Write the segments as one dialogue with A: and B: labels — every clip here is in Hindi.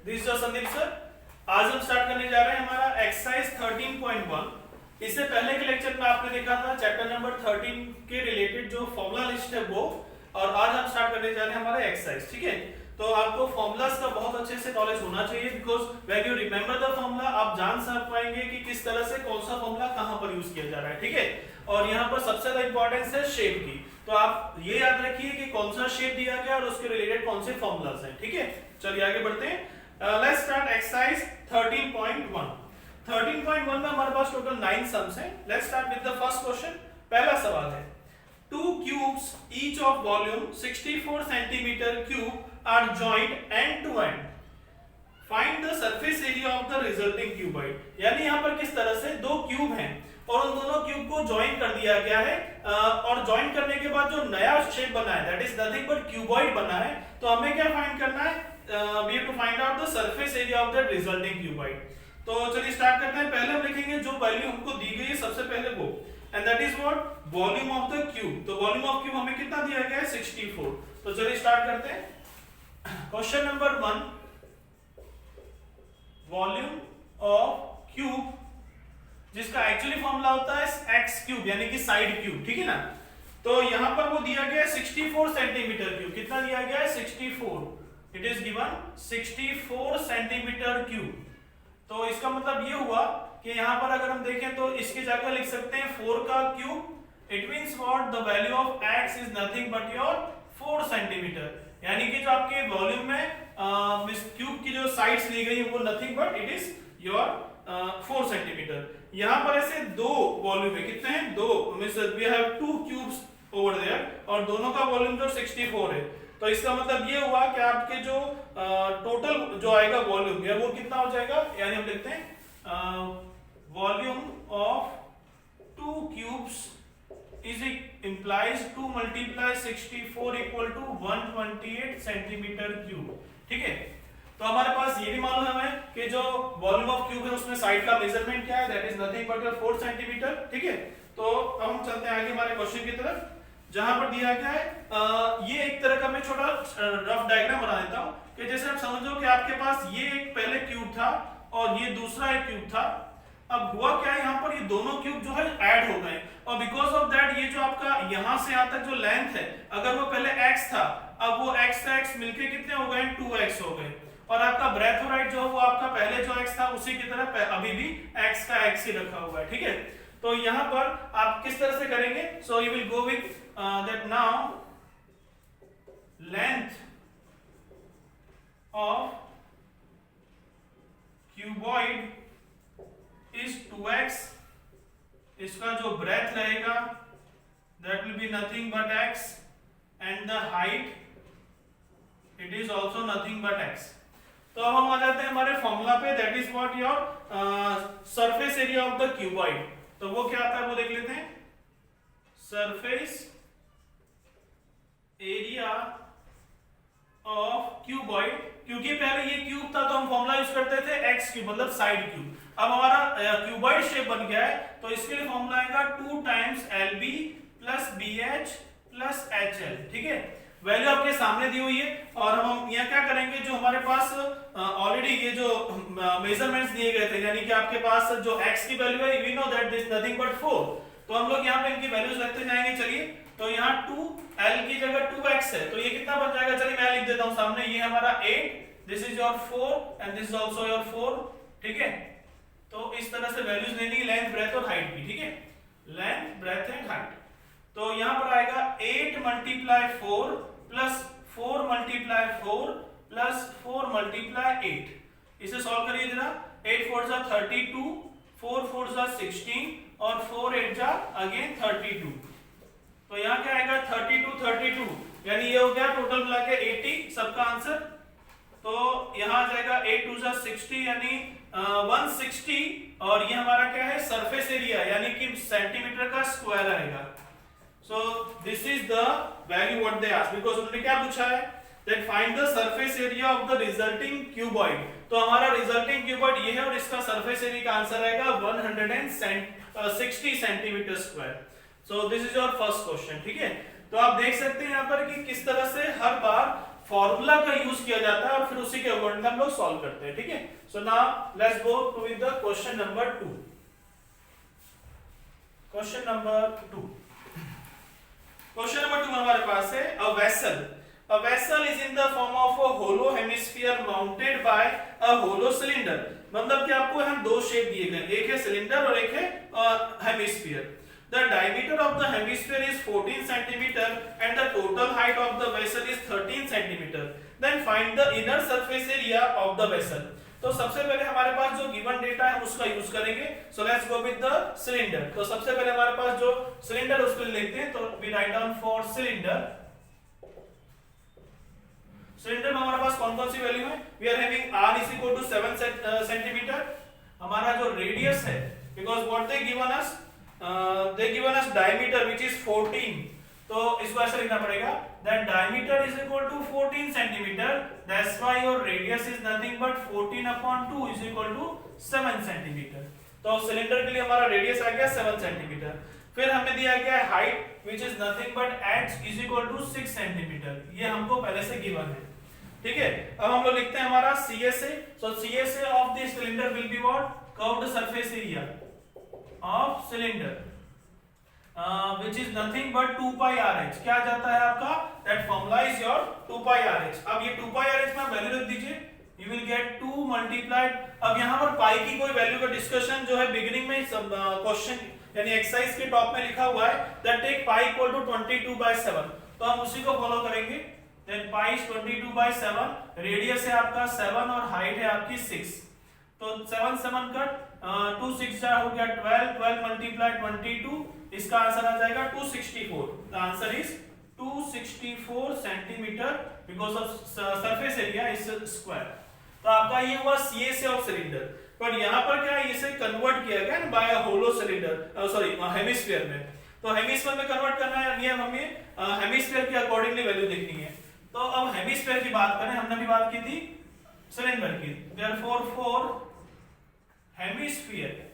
A: This is Sandeep sir. आज हम स्टार्ट करने जा रहे हैं हमारा एक्सरसाइज 13.1। इससे पहले के लेक्चर में आपने देखा था चैप्टर नंबर 13 के रिलेटेड जो फॉर्मूला लिस्ट है वो, और आज हम स्टार्ट करने जा रहे हैं हमारा एक्सरसाइज। ठीक है, तो आपको फॉर्मूलाज का बहुत अच्छे से नॉलेज होना चाहिए, because when you remember the formula आप जान सक पाएंगे कि किस तरह से कौन सा फॉर्मूला कहां पर यूज किया जा रहा है। ठीक है, और यहाँ पर सबसे ज्यादा इंपॉर्टेंस है शेप की, तो आप ये याद रखिए कि कौन सा शेप दिया गया और उसके रिलेटेड कौन से फॉर्मूलाज हैं। ठीक है, चलिए आगे बढ़ते हैं। Let's start exercise 13.1। 13.1 में हमारे पास टोटल 9 सम्स हैं। Let's start with the first question. पहला सवाल है, two cubes each of volume 64 centimeter cube are joined end to end. Find the surface area of the resulting cuboid. यानी यहाँ पर किस तरह से दो क्यूब हैं और उन दोनों क्यूब को ज्वाइन कर दिया गया है, और ज्वाइन करने के बाद जो नया शेप बना है that is nothing but cuboid बना है। तो हमें क्या फाइंड करना है? We have to find out the surface area of that resulting cuboid. तो चलिए स्टार्ट करते हैं। पहले हम लिखेंगे जो वैल्यू हमको दी गई है सबसे पहले वो, and that is what? Volume of the cube. तो वॉल्यूम ऑफ क्यूब हमें कितना दिया गया है? 64। तो चलिए स्टार्ट करते हैं। Question number 1, volume of cube जिसका एक्चुअली फॉर्मूला होता है एक्स क्यूब यानी कि साइड क्यूब। ठीक है ना, तो यहां पर वो दिया गया है 64 सेंटीमीटर क्यूब। कितना दिया गया है? 64। It is given 64 centimetre cube. तो इसका मतलब ये हुआ कि यहां पर अगर हम देखें तो इसकी जगह लिख सकते हैं 4 का cube. It means what? The value of x is nothing but your 4 centimetre. यानी कि जो आपके वॉल्यूम में इस क्यूब की जो साइड्स ली गई है वो nothing but it is your 4 centimetre. यहां पर ऐसे दो वॉल्यूम है, कितने हैं? दो। Means we have 2 cubes over there और दोनों का वॉल्यूम जो 64 है। तो इसका मतलब ये हुआ कि आपके जो टोटल जो आएगा वॉल्यूम है वो कितना हो जाएगा? यानी हम लिखते हैं volume of 2 cubes is implies 2 multiply 64 equal to 128 centimetre cube. ठीक है, तो हमारे पास ये भी मालूम है कि जो वॉल्यूम ऑफ क्यूब है उसमें साइड का मेजरमेंट क्या है? That is nothing but 4 centimetre. ठीक है, तो अब हम चलते हैं आगे हमारे क्वेश्चन की तरफ, जहां पर दिया गया है ये एक तरह का मैं छोटा रफ डायग्राम बना देता हूं कि जैसे आप समझो कि आपके पास ये एक पहले क्यूब था और ये दूसरा एक क्यूब था। अब हुआ क्या है, यहाँ पर ये दोनों क्यूब जो है ऐड हो गए और बिकॉज ऑफ दैट ये जो आपका यहां से यहां तक जो लेंथ है, अगर वो पहले x था, अब वो x से x मिलके कितने हो गए? 2x हो गए। और आपका ब्रेथ और हाइट जो है वो आपका पहले जो x था उसी की तरह अभी भी x का x ही रखा हुआ है। ठीक है, तो यहां पर आप किस तरह से करेंगे? So you will go with that now length of cuboid is 2x. इसका जो breadth रहेगा that will be nothing but x, and the height it is also nothing but x. तो अब हम आ जाते हैं हमारे फॉर्मूला पे, that is what your surface area of the cuboid. तो वो क्या आता है वो देख लेते हैं। surface एरिया ऑफ क्यूबॉइड, क्योंकि पहले ये क्यूब था तो हम फॉर्मूला यूज करते थे एक्स क्यूब मतलब साइड क्यूब। अब हमारा क्यूबॉइड शेप बन गया है तो इसके लिए फॉर्मूला आएगा 2 times LB plus BH plus HL। ठीक है, वैल्यू आपके सामने दी हुई है और हम यहाँ क्या करेंगे, जो हमारे पास ऑलरेडी ये जो मेजरमेंट्स दिए गए थे, यानी कि आपके पास जो x की वैल्यू है we know that this nothing but 4, तो हम लोग यहाँ पे इनकी वैल्यूज रखते जाएंगे। चलिए, तो यहाँ 2L की जगह 2x है तो ये कितना बन जाएगा? चलिए मैं लिख देता हूँ सामने, ये हमारा 8, this is your 4 and this is also your 4। ठीक है, तो इस तरह से वैल्यूज लेनी, लेंथ ब्रेथ और हाइट की। ठीक है, लेंथ ब्रेथ एंड हाइट। तो यहाँ पर आएगा 8 multiply 4 plus 4 multiply 4 plus 4 multiply 8। इसे सॉल्व करिए जरा। 8 4 जा 32, 4 4 जा 16 और 4 8 जा अगेन 32। तो यहाँ क्या आएगा? 32 यानी ये हो गया टोटल मिला के 80 सबका आंसर। तो यहाँ आ जाएगा 8 2 जा 60 यानी 160, और ये हमारा क्या है? सरफेस एरिया यानी कि सेंटीमीटर का स्क्वायर आएगा। सो this is the value what they asked, because उन्होंने क्या पूछा है? That find the surface area of the resulting cuboid. तो हमारा रिजल्टिंग क्यूबॉइड ये है और इसका सरफेस एरिया का आंसर आएगा 160 centimetre square. So this is your first question. ठीक है, तो आप देख सकते हैं यहाँ पर कि किस तरह से हर बार फॉर्मूला का यूज किया जाता है और फिर उसी के अकॉर्डिंग हम लोग सॉल्व करते हैं, ठीक है। So now let's go to with the question number 2। Question number 2 हमारे पास है a vessel is in the form of a hollow hemisphere mounted by a hollow cylinder. मतलब कि आपको यहाँ दो शेप दिए गए, एक है सिलेंडर और एक है hemisphere. The diameter of the hemisphere is 14 centimeter and the total height of the vessel is 13 centimeter. Then find the inner surface area of the vessel. तो सबसे पहले हमारे पास जो गिवन डेटा है उसका यूज करेंगे। So let's go with the cylinder. तो सबसे पहले हमारे पास जो सिलेंडर उसको लिखते हैं, तो we write down for cylinder. Cylinder में हमारे पास कौन कौन सी वैल्यू है? We are having r is equal to 7 centimeter. हमारा जो रेडियस है, because what they given us they given us diameter which is 14, तो इसको ऐसे लिखना पड़ेगा that diameter is equal to 14 centimeter, that's why your radius is nothing but 14 upon 2 is equal to 7 centimeter। तो सिलेंडर के लिए हमारा रेडियस आ गया 7 centimeter। फिर हमें दिया गया height which is nothing but h is equal to 6 centimeter, ये हमको पहले से गिवन है, ठीक है। अब हम लोग लिखते हैं हमारा CSA। So CSA of the cylinder will be what? Curved surface area of cylinder which is nothing but 2 pi RH। क्या जाता है आपका? that formula is your 2 pi RH। अब ये 2 pi RH में वैल्यू रख दीजिए, you will get 2 multiplied। अब यहाँ पर पाई की कोई वैल्यू का डिस्कशन जो है बिगिनिंग में क्वेश्चन यानी एक्सरसाइज के टॉप में लिखा हुआ है that take pi equal to 22/7, तो हम उसी को फॉलो करेंगे। then pi is 22/7, रेडियस है आपका 7 और हाइट है आपकी 6, तो 7 7 कट 2 6 हो गया 12, 12 मल्टीप्लाई 22, इसका आंसर आ जाएगा 264। The answer is 264 centimetre because of surface area is square. तो आपका ये हुआ सीएसए ऑफ सिलेंडर। पर यहाँ पर क्या है, इसे कन्वर्ट किया गया ना by hollow cylinder, sorry hemisphere में। तो हेमिस्फीयर में कन्वर्ट करना है, ये हमें हेमिस्फीयर के अकॉर्डिंगली वैल्यू देखनी है। तो अब हेमिस्फीयर की बात करें, हमने भी बात की थी सिलेंडर की। देयरफॉर फॉर हेमिस्फीयर,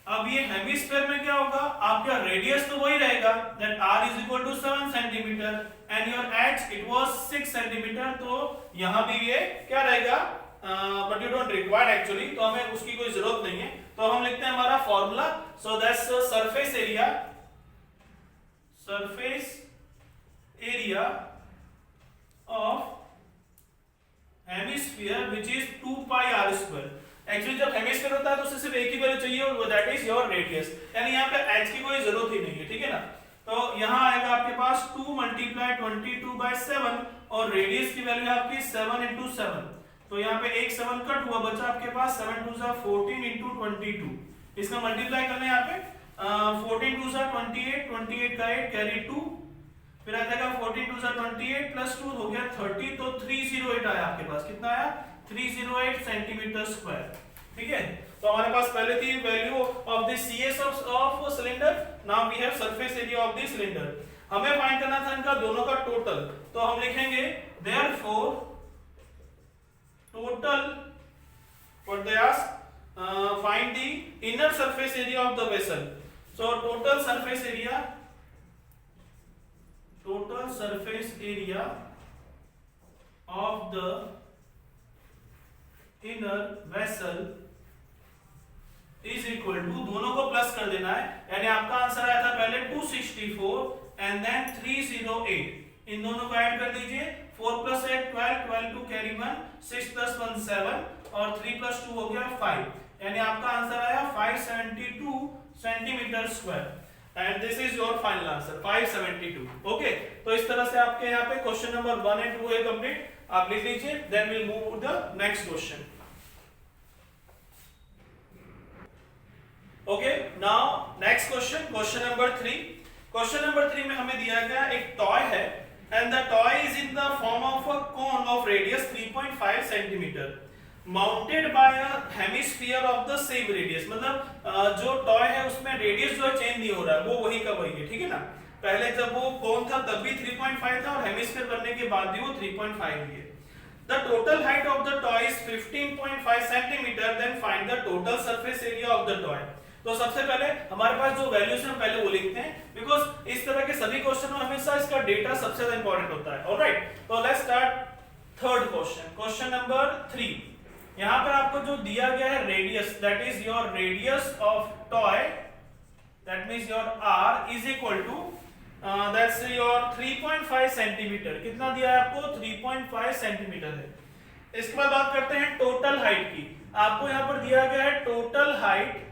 A: अब ये हेमिस्फीयर में क्या होगा, आपका रेडियस तो वही रहेगा that r is equal to 7 centimeter and your h it was 6 centimeter, तो यहां भी ये क्या रहेगा, but you don't require actually, तो हमें उसकी कोई जरूरत नहीं है। तो हम लिखते हैं हमारा formula. So that's surface area of hemisphere which is 2 pi r square। Actually जब हेमिस्फीयर होता है तो उसे सिर्फ एक ही वैल्यू चाहिए और दैट इज योर रेडियस, यानी यहाँ पे h की कोई जरूरत ही नहीं है, ठीक है ना। तो यहाँ आएगा आपके पास 2 मल्टीप्लाई 22/7 और रेडियस की वैल्यू है आपकी 7 into 7, तो यहाँ पे एक 7 कट हुआ, बचा आपके पास 7 2 14 into 22। इसका मल्टीप्लाई करना है यहाँ पे 14 2 28, 28 का 8 कैरी 2, फिर आ जाएगा 14 2 28 प्लस 2 हो गया 30, तो 308 आया आपके पास। कितना आया? 308 सेंटीमीटर स्क्वायर, ठीक है। तो हमारे पास पहले थी value of the CS of cylinder, now we have surface area of the cylinder. हमें फाइंड करना था इनका दोनों का टोटल, तो हम लिखेंगे therefore total what they ask, find the inner surface area of the vessel. So total surface area of the inner vessel is equal to, दोनों को प्लस कर देना है, यानी आपका आंसर आया था पहले 264 एंड देन 308, इन दोनों को ऐड कर दीजिए, 4 + 8 12, 12 2 कैरी 1, 6 + 1 7 और 3 + 2 हो गया 5, यानी आपका आंसर आया 572 centimetre square and this is your final answer 572। Okay, तो इस तरह से आपके यहाँ पे क्वेश्चन नंबर 1 एंड 2 है कंप्लीट, आप लिख लीजिए, then will move to the next question. Okay, now next question, question number 3। Question number 3 में हमें दिया गया एक टॉय है and the toy is in the form of a cone of radius 3.5 centimetre mounted by a hemisphere of the same radius. मतलब जो टॉय है उसमें रेडियस जो चेंज नहीं हो रहा है, वो वही का वही है, ठीक है ना। पहले जब वो कोन था तब भी 3.5 था और हेमिस्फीयर बनने के बाद भी वो 3.5 ही है। The total height of the toy is 15.5 centimeter, then find the total surface area of the toy। तो सबसे पहले हमारे पास जो वैल्यूज है पहले वो लिखते हैं, बिकॉज इस तरह के सभी क्वेश्चन में हमेशा इसका डेटा सबसे ज्यादा इंपॉर्टेंट होता है। ऑलराइट, तो let's start third question, question number 3। यहां पर आपको जो दिया गया है radius, that is your radius of toy, that means your r is equal to that's your 3.5 centimetre. कितना दिया है आपको? 3.5 सेंटीमीटर है। इसके बाद बात करते हैं टोटल हाइट की। आपको यहां पर दिया गया है total height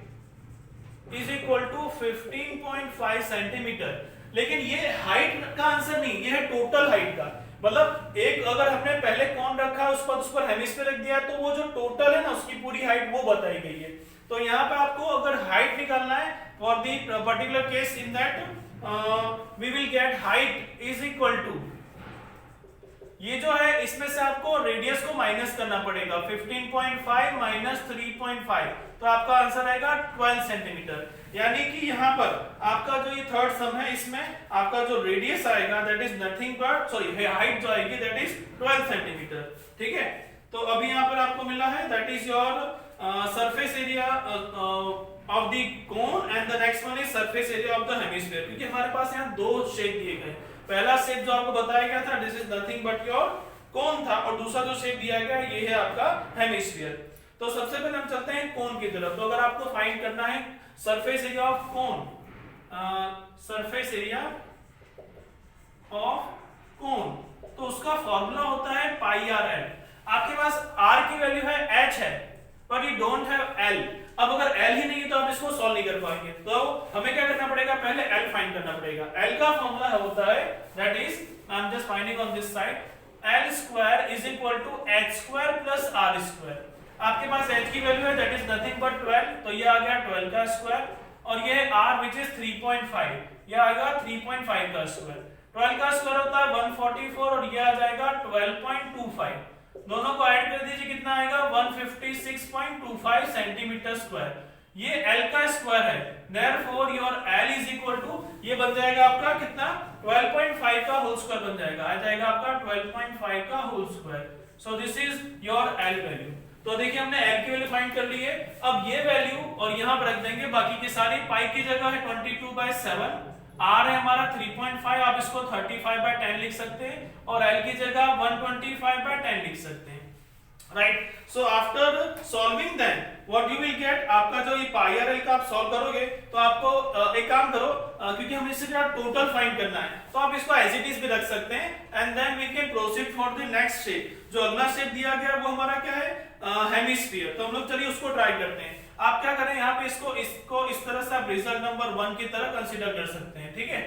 A: is equal to 15.5 centimetre, लेकिन ये हाइट का आंसर नहीं, ये है टोटल हाइट का। मतलब एक अगर हमने पहले कौन रखा है उस पर हेमिस्फीयर रख दिया, तो वो जो टोटल है ना उसकी पूरी हाइट वो बताई गई है। तो यहाँ पे आपको अगर हाइट निकालना है for the particular case, in that we will get height is equal to, ये जो है इसमें से आपको रेडियस को माइनस करना पड़ेगा, 15.5 माइनस 3.5, तो आपका आंसर आएगा 12 सेंटीमीटर। यानी कि यहाँ पर आपका जो ये थर्ड सम है इसमें आपका जो रेडियस आएगा that is nothing but, sorry height जो आएगी दैट इज 12 सेंटीमीटर। ठीक है, तो अभी यहाँ पर आपको मिला है that is your surface area of the cone and the next one is surface area of the hemisphere. क्योंकि हमारे पास यहाँ दो शेप दिए गए, पहला शेप जो आपको बताया गया था this is nothing but your cone था, और दूसरा जो शेप दिया गया ये है आपका हेमिस्फीयर। तो सबसे पहले हम चलते हैं कोन की तरफ। तो अगर आपको फाइंड करना है surface area of cone, surface area of कोन, तो उसका फॉर्मूला होता है पाई आर एल। आपके पास r की वैल्यू है h है but you don't have l। अब अगर l ही नहीं है तो आप इसको सॉल्व नहीं कर पाएंगे, तो हमें क्या करना पड़ेगा, पहले l फाइंड करना पड़ेगा। l का फॉर्मूला होता है that is, I am just finding on this side, l square is equal to h square plus r square. आपके पास h की वैल्यू है दैट इज नथिंग बट 12, तो ये आ गया 12 का स्क्वायर, और ये r व्हिच इज 3.5, ये आएगा 3.5 का स्क्वायर। 12 का स्क्वायर होता है 144 और ये आ जाएगा 12.25। दोनों को ऐड कर दीजिए, कितना आएगा 156.25 सेंटीमीटर स्क्वायर। ये L का स्क्वायर है, therefore your L is equal to, ये बन जाएगा आपका कितना, 12.5 का होल स्क्वायर बन जाएगा, आ जाएगा आपका 12.5 का whole square. So this is your L value. तो देखिए हमने L की वैल्यू फाइंड कर ली है। अब ये वैल्यू और यहां पर रख देंगे, बाकी की सारी पाई की जगह है 22/7, r है हमारा 3.5, आप इसको 35/10 लिख सकते हैं, और l की जगह 125/10 लिख सकते हैं। Right, so after solving then what you will get, आपका जो ये पाई आर एल का आप सॉल्व करोगे तो आपको एक काम करो, क्योंकि हमें इससे क्या टोटल फाइंड करना है, तो आप इसको एज इट इज भी रख सकते हैं, and then we can proceed for the next shape. जो अगला शेप दिया गया वो हमारा क्या है, हेमिस्फीयर। तो हम लोग चलिए उसको ट्राई करते हैं। आप क्या करें, यहाँ पे इसको इस तरह से आप रिजल्ट नंबर 1 की तरह कंसीडर कर सकते हैं। ठीक है,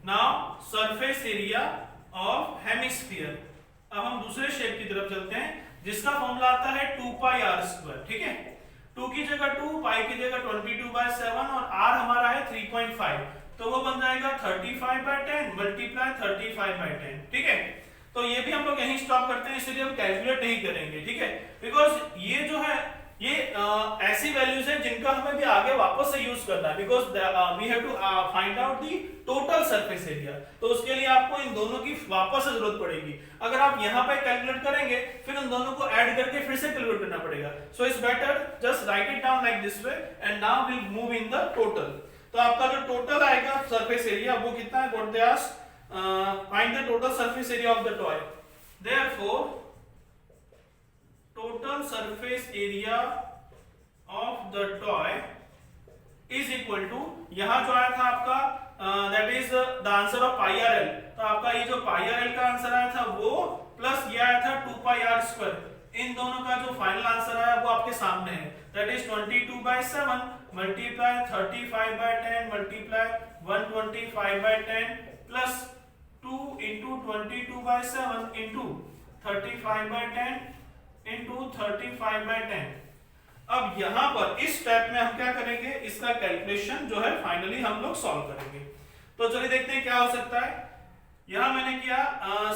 A: now surface area of hemisphere. अब हम दूसरे शेप की तरफ चलते हैं जिसका फॉर्मूला आता है 2 पाई r स्क्वायर। ठीक है, 2 की जगह 2, पाई की जगह 22/7, और r हमारा है 3.5, तो वो बन जाएगा 35/10 मल्टीप्लाई 35/10। ठीक है, तो ये भी हम लोग यहीं स्टॉप करते हैं, इसलिए हम कैलकुलेट नहीं करेंगे। ठीक है, बिकॉज ये जो है ये ऐसी वैल्यूज हैं जिनका हमें भी आगे वापस से यूज करना है, because we have to find out the total surface area. तो उसके लिए आपको इन दोनों की वापस से जरूरत पड़ेगी। अगर आप यहाँ पे कैलकुलेट करेंगे फिर उन दोनों को ऐड करके फिर से कैलकुलेट करना पड़ेगा। So it's better just right it down like this way, and now will move in the total. तो आपका जो टोटल आएगा सरफेस एरिया वो कितना है, what they ask, find the total surface area of the toy. Therefore total surface area of the toy is equal to, यहां जो आया था आपका that is the answer of pi r l, तो आपका ये जो pi r l का आंसर आया था वो प्लस ये आया था 2 pi r स्क्वायर, इन दोनों का जो फाइनल आंसर आया वो आपके सामने है, that is 22/7 multiply 35/10 multiply 125/10 plus 2 into 22/7 into 35/10 into 35/10। अब यहां पर इस स्टेप में हम क्या करेंगे, इसका कैलकुलेशन जो है फाइनली हम लोग सॉल्व करेंगे। तो चलिए देखते हैं क्या हो सकता है। यहां मैंने किया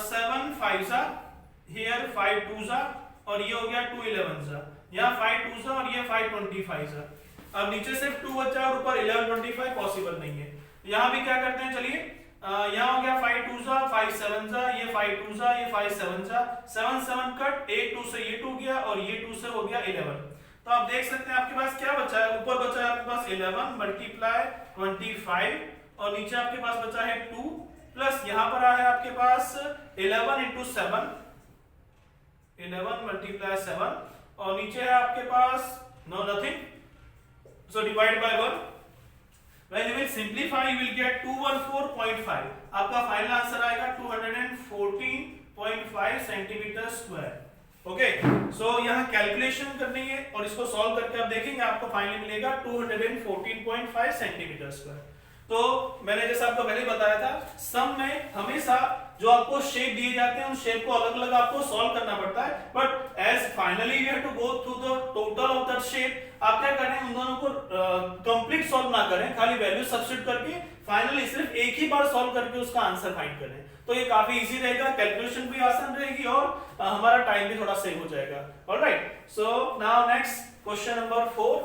A: 7 5 हियर 5 2 और ये हो गया 2 11 यहाँ 5 2 और ये 5 25। अब नीचे सिर्फ 2 बचा और ऊपर 11 25 पॉसिबल नहीं है। यहां भी क्या करते हैं, चलिए यहाँ हो गया 5 2 5 7 ये 5 2 ये 5 7 7 7 कट, 8 2 से ये 2 गया और ये 2 से हो गया 11। तो आप देख सकते हैं आपके पास क्या बचा है, ऊपर बचा है आपके पास 11 मल्टीप्लाई 25 और नीचे आपके पास बचा है 2 प्लस यहाँ पर है आपके पास 11 इंटू 7, 11 मल्टीप्लाई 7 और नीचे है आपके पास no nothing, so divide by 1. When you will simplify you will get 214.5. आपका फाइनल आंसर आएगा 214.5 सेंटीमीटर स्क्वायर. ओके, सो यहाँ कैलकुलेशन करनी है और इसको सॉल्व करके आप देखेंगे आपको फाइनली मिलेगा 214.5 सेंटीमीटर स्क्वायर. तो मैंने जैसा आपको पहले बताया था, सम में हमेशा जो आपको शेप दिए जाते हैं उन शेप को अलग अलग आपको सॉल्व करना पड़ता है, but as finally you have to go through the total of that shape. आप क्या करें, उन दोनों को कंप्लीट सॉल्व ना करें, खाली वैल्यू सब्स्टिट्यूट करके फाइनली सिर्फ एक ही बार सॉल्व करके उसका आंसर फाइंड करें. तो ये काफी इजी रहेगा, कैलकुलेशन भी आसान रहेगी और हमारा टाइम भी थोड़ा सेव हो जाएगा. Alright, so now next question number 4.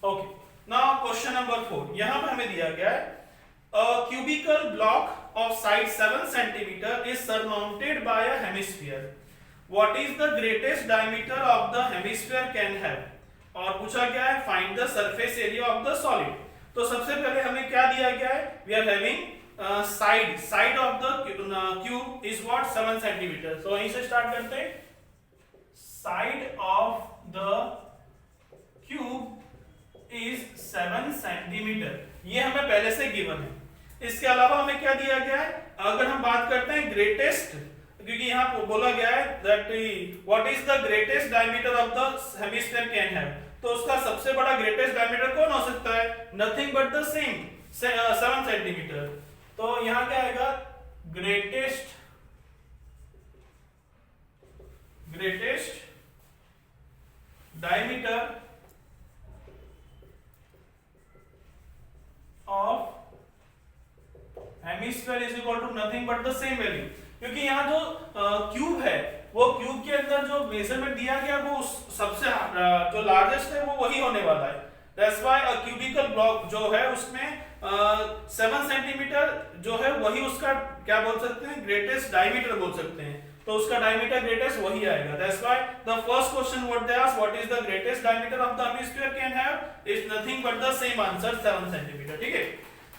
A: Okay, now question number 4. यहां पर हमें दिया गया है a cubical block of size 7 centimeter is surmounted by a hemisphere. What is the greatest diameter of the hemisphere can have? और पूछा गया है find the surface area of the solid. तो सबसे पहले हमें क्या दिया गया है, we are having side of the cube is what 7 centimeter. So यहीं से स्टार्ट करते हैं. Side of the cube is 7 centimeter. ये हमें पहले से गिवन है. इसके अलावा हमें क्या दिया गया है, अगर हम बात करते हैं ग्रेटेस्ट, क्योंकि यहाँ बोला गया है that what is the greatest diameter of the hemisphere can have, तो उसका सबसे बड़ा ग्रेटेस्ट डायमीटर कौन हो सकता है, nothing but the same 7 centimetre. तो यहाँ क्या आएगा, greatest diameter of hemisphere is equal to nothing but the same value. क्योंकि यहाँ जो क्यूब है, वो क्यूब के अंदर जो मेजरमेंट दिया गया वो सबसे जो लार्जेस्ट है वो वही होने वाला है. That's why a cubical block जो है उसमें 7 सेंटीमीटर जो है वही उसका क्या बोल सकते हैं, ग्रेटेस्ट डायमीटर बोल सकते हैं. तो उसका डायमीटर ग्रेटेस्ट वही आएगा. That's why the first question what they ask, what is the greatest diameter of the hemisphere can have, is nothing but the same answer 7 centimetre. ठीक है,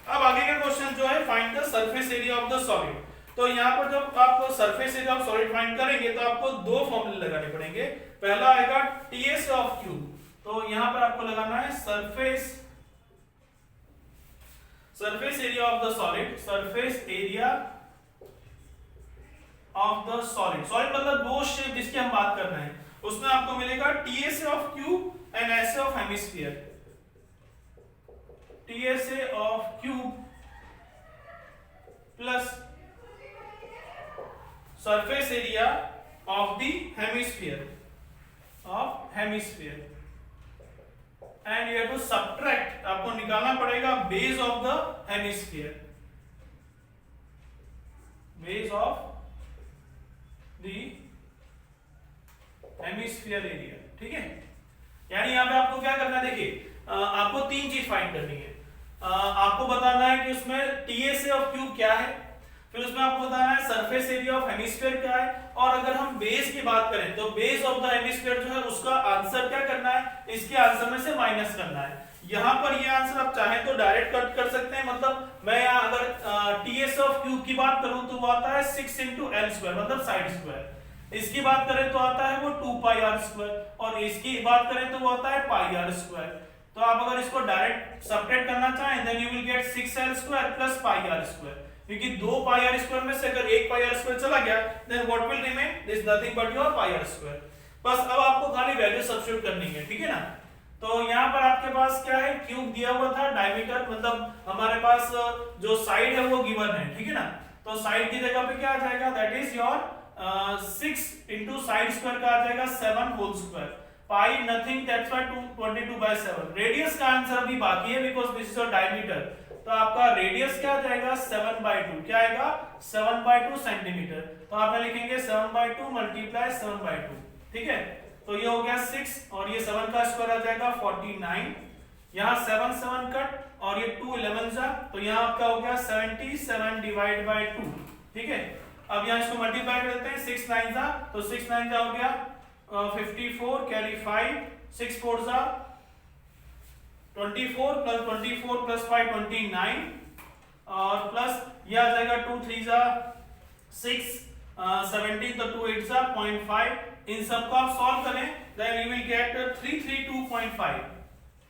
A: अब आगे का क्वेश्चन जो है find the surface area of the solid. तो यहाँ पर जब आप surface area of solid find करेंगे तो आपको दो फॉर्मूले लगाने पड़ेंगे. पहला आएगा टीएस ऑफ क्यूब. तो यहाँ पर आपको लगाना है surface area of the solid, surface area of the solid. Solid मतलब वो शेप जिसकी हम बात कर रहे हैं, उसमें आपको मिलेगा TSA of cube and SA of hemisphere. TSA of cube plus surface area of the hemisphere and you have to subtract, आपको निकालना पड़ेगा base of the hemisphere, base of the hemisphere area. ठीक है, यानी यहां पे आपको क्या करना है, देखिए आपको तीन चीज फाइंड करनी है. आपको बताना है कि उसमें टीएसए ऑफ क्यूब क्या है, फिर उसमें आपको बताना है सरफेस एरिया ऑफ हेमिस्फीयर क्या है, और अगर हम बेस की बात करें तो बेस ऑफ द हेमिस्फीयर जो है उसका आंसर क्या करना है, इसके आंसर में से माइनस करना है. यहाँ पर ये आंसर आप चाहें तो डायरेक्ट कट कर सकते हैं. मतलब मैं यहाँ अगर टीएस ऑफ क्यूब की बात करूं तो वो आता है 6 into l स्क्वायर, मतलब साइड स्क्वायर. इसकी बात करें तो आता है वो 2 pi r स्क्वायर, और इसकी बात करें तो वो आता है pi r स्क्वायर. तो आप अगर इसको डायरेक्ट सबट्रैक्ट करना चाहें then you will get 6l square plus pi r square. क्योंकि 2 pi r स्क्वायर में से अगर 1 pi r स्क्वायर चला गया then what will remain, this nothing but your pi r square. बस अब आपको खाली वैल्यू सब्स्टिट्यूट करनी है. ठीक है ना, तो यहाँ पर आपके पास क्या है, क्यूब दिया हुआ था, डायमीटर मतलब हमारे पास जो साइड है वो गिवन है. ठीक है ना, तो साइड की जगह पे क्या आ जाएगा, that is your 6 into side square का आ जाएगा 7 whole square. Pi nothing, that's why 22/7. Radius का आंसर अभी बाकी है because this is your diameter. तो आपका रेडियस क्या आ जाएगा, 7/2. क्या आएगा, 7/2 सेंटीमीटर. तो आप लिखेंगे 7/2 मल्टीप्लाई 7/2. ठीक है, तो ये हो गया 6 और ये 7 का स्क्वायर आ जाएगा 49. यहाँ 7 कट और ये 2 11 जा, तो यहाँ आपका हो गया 77 डिवाइड बाय 2. ठीक है, अब यहाँ इसको मल्टीप्लाई कर देते हैं, 6 9 जा तो 6 9 जा हो गया 54 कैरी 5, 6 4 जा 24 प्लस 24 प्लस 5 29 और प्लस ये आ जाएगा 2 3 जा 6 17 तो 2 8 जा 0.5। इन सबको आप सॉल्व करें then you will get 332.5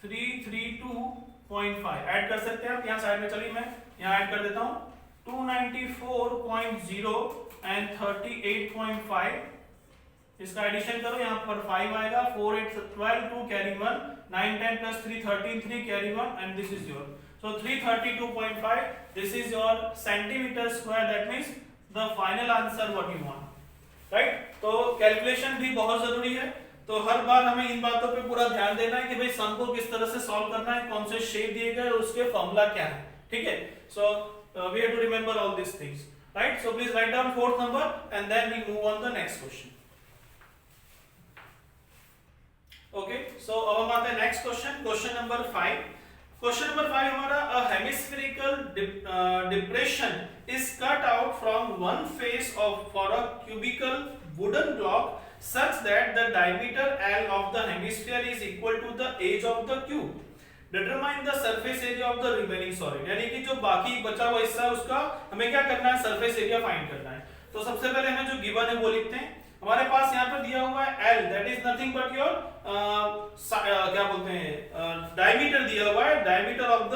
A: 332.5 add कर सकते हैं आप यहाँ साइड में। चलिए मैं यहाँ ऐड कर देता हूँ 294.0 एंड 38.5, इसका एडिशन करो, यहाँ पर 5 आएगा, 4 8 12 2 carry 1 9 10 plus 3 13 3 carry 1 and this is your, so 332.5 this is your centimeter square, that means the final answer what you want, right? तो कैलकुलेशन भी बहुत जरूरी है, तो हर बार हमें इन बातों पे पूरा ध्यान देना है कि भाई सम को किस तरह से सॉल्व करना है, कौन से शेप दिए गए और उसके फॉर्मूला क्या है, ठीक है। So we have to remember all this things, right? So please write down fourth number and then we move on the next question. Okay, so अब हम आते हैं next question, question number 5। Question number 5 हमारा a hemispherical depression is cut out from one face of for a cubical wooden block such that the diameter L of the hemisphere is equal to the age of the cube. Determine the surface area of the remaining solid, यानी कि जो बाकी बचा हुआ हिस्सा है उसका हमें क्या करना है, सरफेस एरिया फाइंड करना है। तो सबसे पहले हमें जो गिवन है वो लिखते हैं। हमारे पास यहाँ पर दिया हुआ है L, that is nothing but your क्या बोलते हैं, डायमीटर दिया हुआ है, diameter of the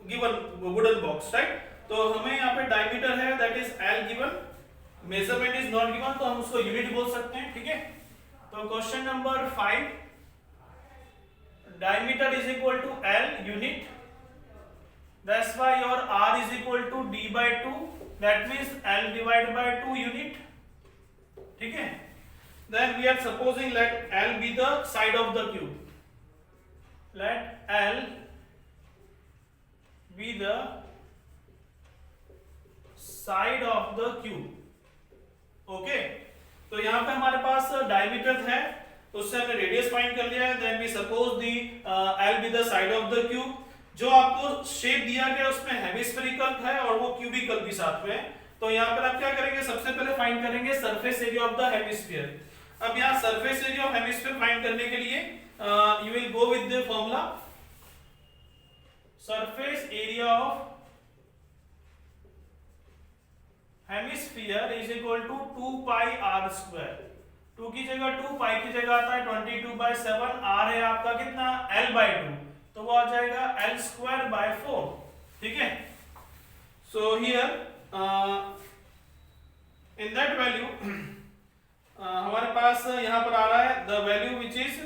A: given wooden box, right? तो हमें यहाँ पे डायमीटर है that is L given, measurement is not given, तो हम उसको यूनिट बोल सकते हैं, ठीक है। तो question number 5, diameter is equal to L unit, that's why your R is equal to D by 2, that means L divide by 2 unit, ठीक है। Then we are supposing let L be the side of the cube. Let L be the side of the cube. Okay. तो यहाँ पे हमारे पास डायमीटर है, तो उससे हमने रेडियस फाइंड कर लिया है। Then we suppose the L be the side of the cube. जो आपको शेप दिया गया उसमें हेमिस्फेरिकल है और वो क्यूबिकल भी साथ में है। तो यहाँ पर आप क्या करेंगे, सबसे पहले फाइंड करेंगे surface area of the hemisphere. अब यहाँ surface area of hemisphere find करने के लिए you will go with the formula surface area of hemisphere is equal to 2 pi r square. 2 की जगह 2, पाई की जगह आता है 22/7, r है आपका कितना L/2, तो वो आ जाएगा L स्क्वायर बाय 4, ठीक है। So here in that value हमारे पास यहाँ पर आ रहा है the value which is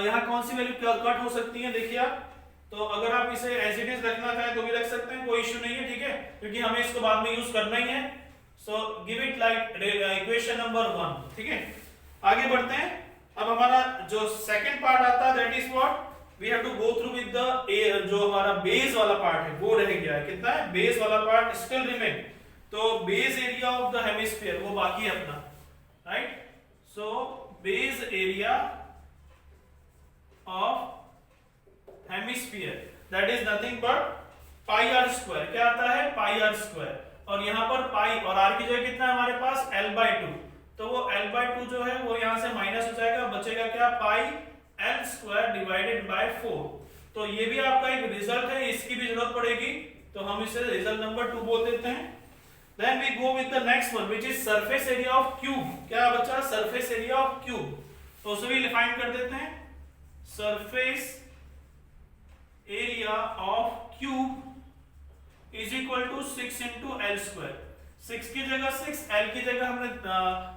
A: यहाँ कौन सी वैल्यू कट हो सकती है, देखिए आप। तो अगर आप इसे एज इट इज रखना चाहें तो भी रख सकते हैं, कोई इश्यू नहीं है, ठीक है, क्योंकि हमें इसको बाद में यूज करना ही है। So give it like equation number 1, ठीक है। आगे बढ़ते हैं। अब हमारा जो सेकंड पार्ट आता है that is what we have to go through with the जो हमारा बेस वाला पार्ट है वो रह गया है, कितना है, बेस वाला पार्ट स्टिल रिमेन। तो base area of the hemisphere वो बाकी है अपना, right? So base area of hemisphere that is nothing but pi r square. क्या आता है, पाई आर स्क्वायर, और यहाँ पर पाई और आर की जगह कितना है हमारे पास L/2, तो वो L/2 जो है वो यहाँ से माइनस हो जाएगा, बचेगा क्या, पाई L स्क्वायर डिवाइडेड बाय 4। तो ये भी आपका एक रिजल्ट है, इसकी भी जरूरत पड़ेगी, तो हम इसे रिजल्ट नंबर 2 बोल देते हैं। Then we go with the next one which is surface area of cube। क्या बचा, surface area of cube, तो उसे भी डिफाइन कर देते हैं। surface area of cube is equal to 6 into L square। 6 की जगह 6, L की जगह हमने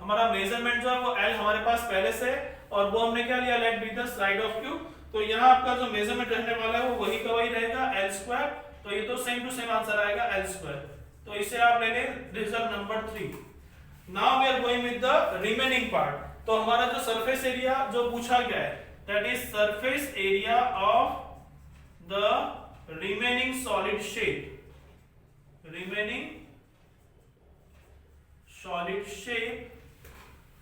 A: हमारा मेजरमेंट जो है वो L हमारे पास पहले से, और वो हमने क्या लिया, let be the side of cube। तो यहाँ आपका जो मेजरमेंट रहने वाला है वो वही का वही रहेगा L स्क्वायर, तो ये तो सेम टू सेम आंसर आएगा L स्क्वायर। तो इसे आप ले लें result number 3। Now we are going with the remaining part. तो हमारा जो सरफेस एरिया जो पूछा गया है that is surface area of the remaining solid shape, remaining solid shape,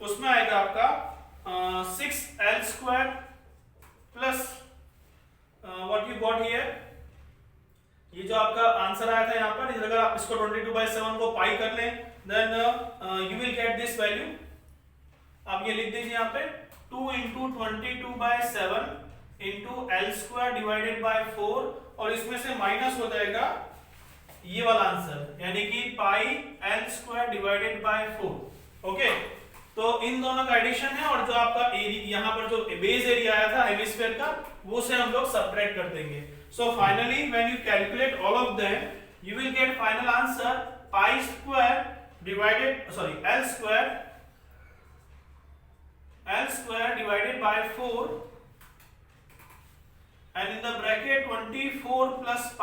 A: उसमें आएगा आपका 6L square plus what you got here ये जो आपका आंसर आया था यहाँ पर, अगर आप इसको 22/7 को पाई कर लें, then you will get this value. आप ये लिख दीजिए यहाँ पे 2 × 22/7 × L² डिवाइडेड बाय 4, और इसमें से माइनस हो जाएगा ये वाला आंसर, यानी कि πL² डिवाइडेड बाय 4। ओके, तो इन दोनों का एडिशन है, और जो आपका एरिया यहाँ पर जो बेस एरिया आया था हेमिस्फीयर का, वो से हम लोग सब्ट्रैक्ट कर देंगे। So finally when you calculate all of them, you will get final answer π² divided L² divided by 4 and in the bracket 24 plus π,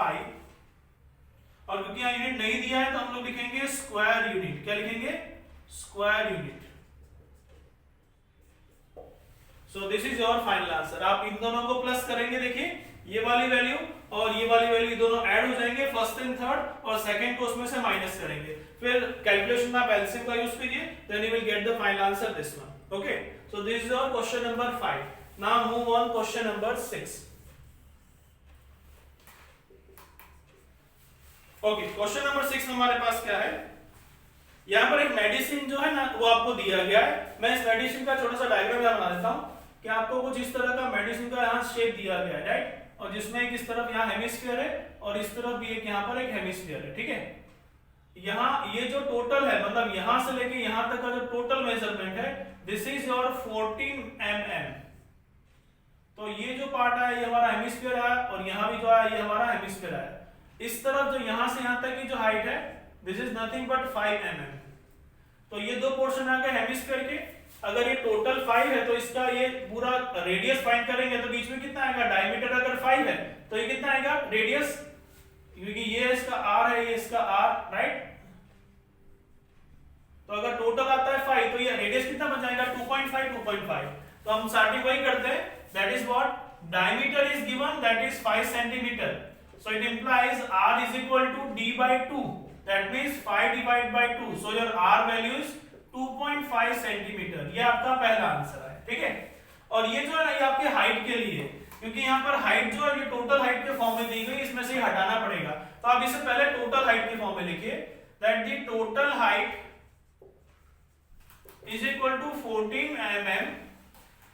A: और क्योंकि यहाँ यूनिट नहीं दिया है तो हम लोग लिखेंगे स्क्वायर यूनिट। क्या लिखेंगे? Square unit. So this is your final answer. आप इन दोनों को प्लस करेंगे, देखिए ये वाली वैल्यू और ये वाली वैल्यू दोनों ऐड हो जाएंगे, फर्स्ट एंड थर्ड, और सेकंड को उसमें से माइनस करेंगे, फिर कैलकुलेशन में आप एलसीएम का यूज कीजिए, then you will get the final answer this one. Okay, so this is your question number 5। Now move on question number 6। Okay, question number 6 में हमारे पास क्या है, यहाँ पर एक मेडिसिन जो है ना वो आपको दिया गया है। मैं इस मेडिसिन का छोटा सा डायग्राम यहाँ बना देता हूँ कि आपको कुछ इस तरह का मेडिसिन का यहाँ शेप दिया गया है, राइट, और जिसमें एक इस तरफ यहाँ हेमिस्फीयर है और इस तरफ भी एक यहाँ पर एक हेमिस्फीयर है, ठीक है। यहाँ ये जो टोटल है, मतलब यहाँ से लेके यहाँ तक का जो टोटल मेजरमेंट है, दिस इज योर 14 mm। तो ये जो पार्ट है ये हमारा हेमिस्फीयर है, और यहाँ भी जो है ये हमारा हेमिस्फीयर है। इस तरफ जो यहाँ से यहाँ तक की जो हाइट है, this is nothing but 5 mm। तो ये दो पोर्शन आ गए हेमिस्फीयर के। अगर ये टोटल 5 है तो इसका ये पूरा रेडियस फाइंड करेंगे तो बीच में कितना आएगा, डायमीटर अगर 5 है तो ये कितना आएगा रेडियस, क्योंकि ये इसका r है, ये इसका r, राइट। तो अगर टोटल आता है 5 तो ये रेडियस कितना बन जाएगा 2.5। तो हम सर्टिफाई करते हैं, that is what, diameter is given, that is 5 centimetre. So it implies r is equal to d/2, that means 5 divided by 2, so your r value is 2.5 centimetre. ये आपका पहला आंसर है, ठीक है। और ये जो है ना ये आपके हाइट के लिए, क्योंकि यहाँ पर हाइट जो है ये टोटल हाइट के फॉर्म में दी गई, इसमें से हटाना पड़ेगा, तो आप इसे पहले टोटल हाइट के फॉर्म में लिखिए, that the total height is equal to 14 mm।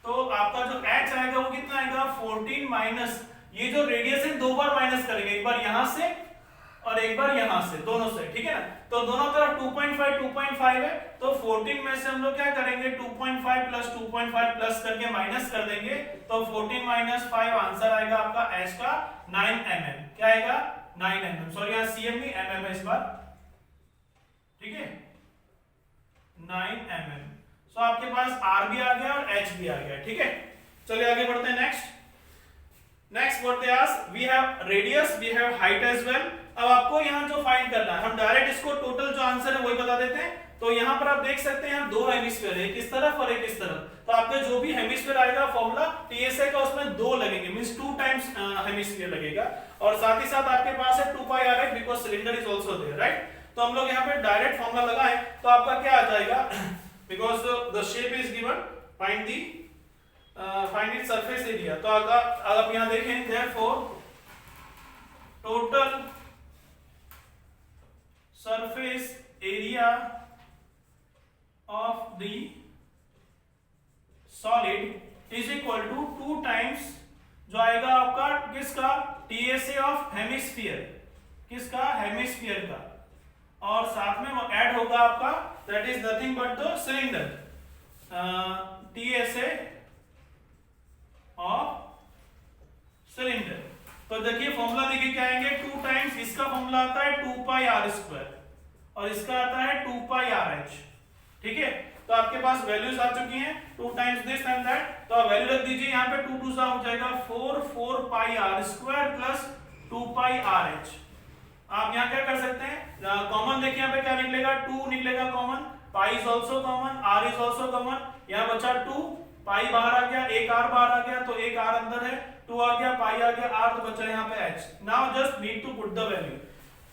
A: तो आपका जो h आएगा वो कितना आएगा 14 माइनस, ये जो रेडियस है दो बार माइनस करेंगे, एक बार यहां से और एक बार यहां से, दोनों से, ठीक है ना। तो दोनों तरफ 2.5 है, तो 14 में से हम लोग क्या करेंगे 2.5 प्लस 2.5 प्लस करके माइनस कर देंगे, तो 14 माइनस 5 आंसर आएगा आपका h का 9 mm। क्या आएगा 9 mm, सॉरी यहाँ cm नहीं mm है इस बार, ठीक है 9 mm। सो आपके पास r भी आ गया और h भी आ गया, ठीक है। चलिए आगे बढ़ते हैं। Next what they ask, we have radius, we have height as well। अब आपको यहाँ जो फाइंड करना है, हम डायरेक्ट इसको टोटल जो आंसर है वही बता देते हैं। तो यहाँ पर आप देख सकते हैं यहाँ दो हेमिस्फीयर है, एक इस तरफ और एक इस तरफ। तो आपका जो भी हेमिस्फीयर आएगा फॉर्मूला TSA का, उसमें 2 लगेंगे, मींस 2 टाइम्स हेमिस्फीयर लगेगा, और साथ ही साथ आपके पास है 2πr because cylinder is also there, right. तो हम लोग यहाँ पे डायरेक्ट फॉर्मूला लगाएं तो आपका क्या आ जाएगा, because the shape is given, find it surface area. तो अगर आप यहां देखें, therefore total surface area of the solid is equal to 2 times जो आएगा आपका किसका, TSA ऑफ हेमिस्फीयर, किसका हेमिस्फीयर का, और साथ में वो ऐड होगा आपका, that is nothing but the cylinder, TSA of cylinder. तो देखिए फॉर्मूला देखिए क्या आएंगे, 2 टाइम्स, इसका फॉर्मूला आता है 2πr² और इसका आता है 2πrh, ठीक है। तो आपके पास वैल्यूज आ चुकी हैं, 2 टाइम्स दिस एंड दैट, तो आप वैल्यू रख दीजिए यहाँ पे, 2 2 सा हो जाएगा 4πr² प्लस 2πrh। आप यहाँ क्या कर सकते हैं, कॉमन देखिए यहाँ पे क्या निकलेगा, 2 निकलेगा common, π is also common, r is also common, यहाँ बचा 2, पाई बाहर आ गया, एक r बाहर आ गया, तो एक r अंदर है, 2 आ गया, पाई आ गया, r तो बचा यहाँ पे h। Now just need to put the value.